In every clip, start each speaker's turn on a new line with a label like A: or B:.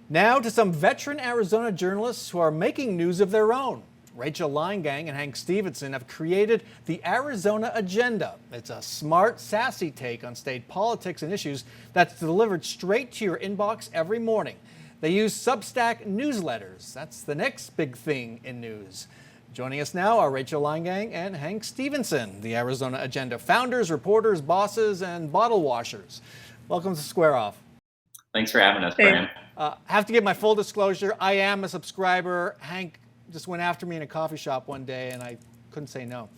A: Now to some veteran Arizona journalists who are making news of their own. Rachel Leingang and Hank Stephenson have created the Arizona Agenda. It's a smart, sassy take on state politics and issues that's delivered straight to your inbox every morning. They use Substack newsletters. That's the next big thing in news. Joining us now are Rachel Leingang and Hank Stephenson, the Arizona Agenda founders, reporters, bosses, and bottle washers. Welcome to Square Off.
B: Thanks for having us, Brian.
A: Have to give my full disclosure. I am a subscriber. Hank just went after me in a coffee shop one day, and I couldn't say no.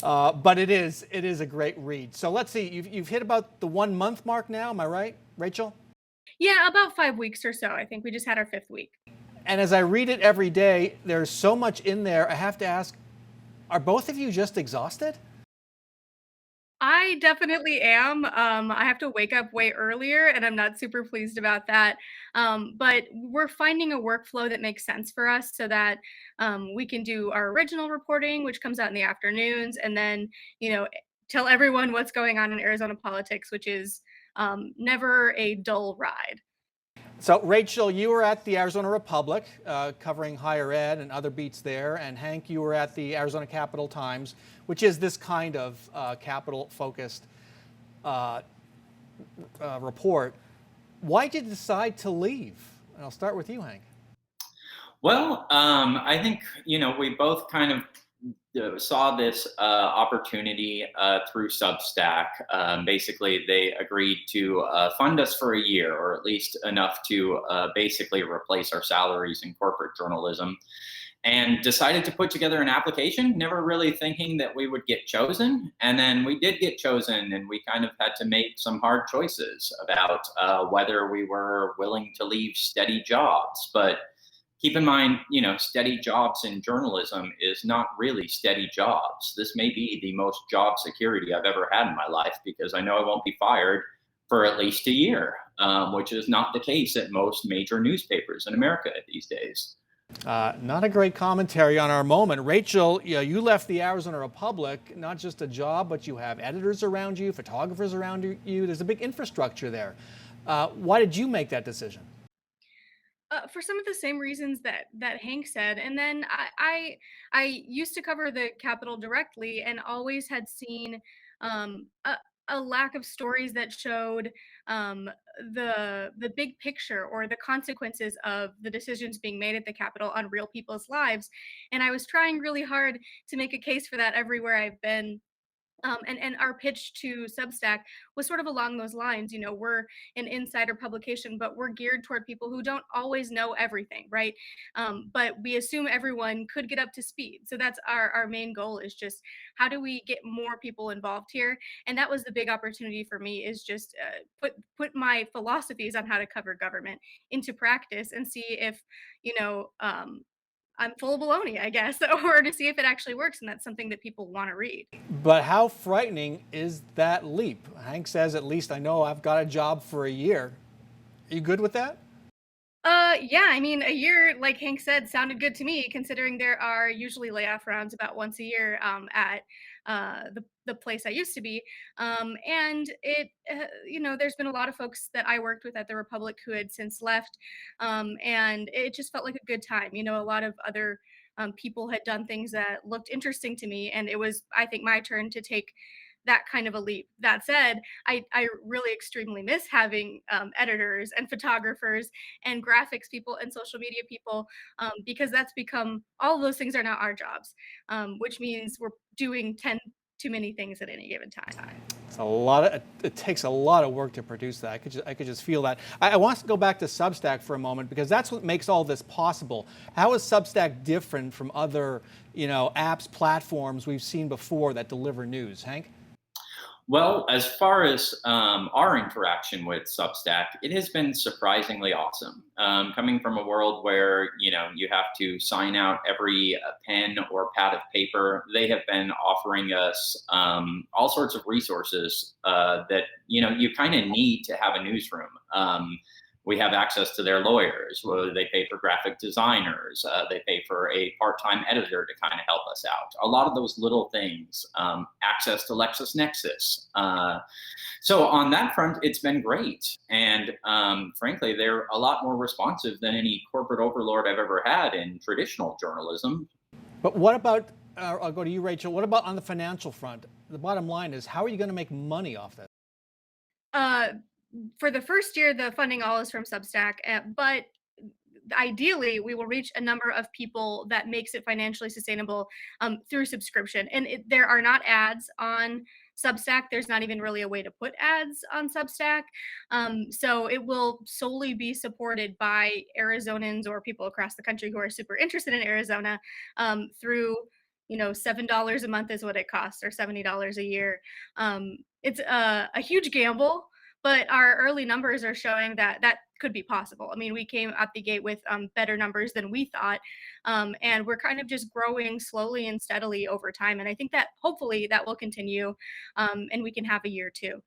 A: But it is a great read. So let's see. You've hit about the 1 month mark now. Am I right, Rachel?
C: Yeah, about 5 weeks or so. I think we just had our 5th week.
A: And as I read it every day, there's so much in there. I have to ask, are both of you just exhausted?
C: I definitely am. I have to wake up way earlier, and I'm not super pleased about that. But we're finding a workflow that makes sense for us so that we can do our original reporting, which comes out in the afternoons, and then, tell everyone what's going on in Arizona politics, which is never a dull ride.
A: So, Rachel, you were at the Arizona Republic covering higher ed and other beats there. And Hank, you were at the Arizona Capital Times, which is this kind of capital-focused report. Why did you decide to leave? And I'll start with you, Hank.
B: Well, I think, we both kind of saw this opportunity through Substack. Basically, they agreed to fund us for a year, or at least enough to basically replace our salaries in corporate journalism, and decided to put together an application, never really thinking that we would get chosen. And then we did get chosen, and we kind of had to make some hard choices about whether we were willing to leave steady jobs. But keep in mind, steady jobs in journalism is not really steady jobs. This may be the most job security I've ever had in my life, because I know I won't be fired for at least a year, which is not the case at most major newspapers in America these days.
A: Not a great commentary on our moment. Rachel, you left the Arizona Republic, not just a job, but you have editors around you, photographers around you. There's a big infrastructure there. Why did you make that decision?
C: For some of the same reasons that Hank said. And then I used to cover the Capitol directly and always had seen a lack of stories that showed the big picture or the consequences of the decisions being made at the Capitol on real people's lives. And I was trying really hard to make a case for that everywhere I've been. And our pitch to Substack was sort of along those lines. We're an insider publication, but we're geared toward people who don't always know everything, right? But we assume everyone could get up to speed. So that's our main goal, is just how do we get more people involved here? And that was the big opportunity for me, is just put my philosophies on how to cover government into practice and see if, I'm full of baloney, I guess, or to see if it actually works, and that's something that people want to read.
A: But how frightening is that leap? Hank says, at least I know I've got a job for a year. Are you good with that?
C: Yeah, I mean, a year, like Hank said, sounded good to me, considering there are usually layoff rounds about once a year at the place I used to be. And there's been a lot of folks that I worked with at the Republic who had since left, and it just felt like a good time. A lot of other people had done things that looked interesting to me, and it was, I think, my turn to take that kind of a leap. That said, I really extremely miss having editors and photographers and graphics people and social media people, because that's become, all of those things are now our jobs, which means we're doing 10 too many things at any given time.
A: It takes a lot of work to produce that. I could just feel that. I want to go back to Substack for a moment, because that's what makes all this possible. How is Substack different from other, apps, platforms we've seen before that deliver news? Hank?
B: Well, as far as our interaction with Substack, it has been surprisingly awesome. Coming from a world where, you have to sign out every pen or pad of paper, they have been offering us all sorts of resources that, you kind of need to have a newsroom. We have access to their lawyers, whether they pay for graphic designers, they pay for a part-time editor to kind of help us out. A lot of those little things, access to LexisNexis. So on that front, it's been great. And frankly, they're a lot more responsive than any corporate overlord I've ever had in traditional journalism.
A: But what about, I'll go to you, Rachel, what about on the financial front? The bottom line is, how are you going to make money off this?
C: For the first year, the funding all is from Substack, but ideally we will reach a number of people that makes it financially sustainable through subscription. And there are not ads on Substack. There's not even really a way to put ads on Substack. So it will solely be supported by Arizonans or people across the country who are super interested in Arizona through, $7 a month is what it costs, or $70 a year. It's a huge gamble, but our early numbers are showing that that could be possible. I mean, we came out the gate with better numbers than we thought, and we're kind of just growing slowly and steadily over time. And I think that hopefully that will continue, and we can have a year too.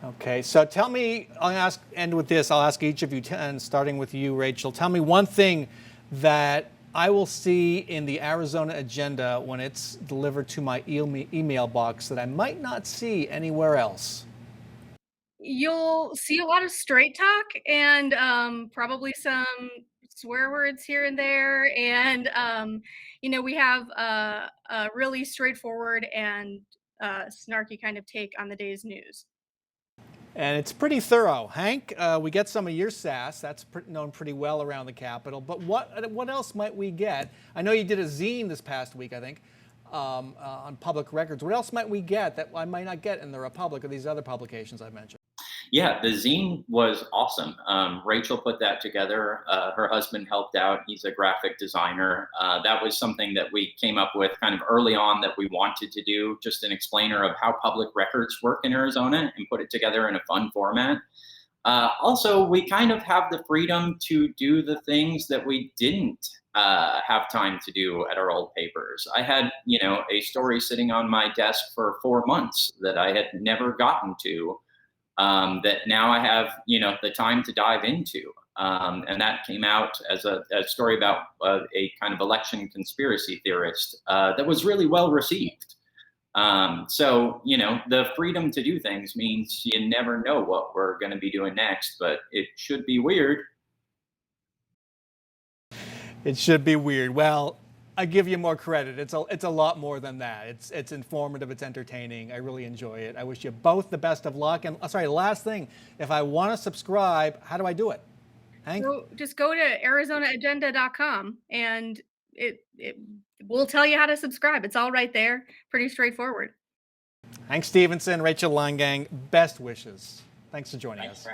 A: Okay, so tell me, end with this. I'll ask each of you, and starting with you, Rachel. Tell me one thing that I will see in the Arizona agenda when it's delivered to my email box that I might not see anywhere else.
C: You'll see a lot of straight talk and probably some swear words here and there. And, we have a really straightforward and snarky kind of take on the day's news.
A: And it's pretty thorough. Hank, we get some of your sass. That's known pretty well around the Capitol. But what else might we get? I know you did a zine this past week, I think, on public records. What else might we get that I might not get in the Republic or these other publications I've mentioned?
B: Yeah, the zine was awesome. Rachel put that together. Her husband helped out. He's a graphic designer. That was something that we came up with kind of early on that we wanted to do, just an explainer of how public records work in Arizona, and put it together in a fun format. Also, we kind of have the freedom to do the things that we didn't have time to do at our old papers. I had, a story sitting on my desk for 4 months that I had never gotten to. That now I have, the time to dive into. And that came out as a story about a kind of election conspiracy theorist that was really well received. So, the freedom to do things means you never know what we're going to be doing next, but it should be weird.
A: It should be weird. Well, I give you more credit. It's a lot more than that. It's informative. It's entertaining. I really enjoy it. I wish you both the best of luck. And sorry, last thing, if I want to subscribe, how do I do it? Hank?
C: So just go to arizonaagenda.com and it will tell you how to subscribe. It's all right there. Pretty straightforward.
A: Hank Stephenson, Rachel Leingang, best wishes. Thanks for joining us.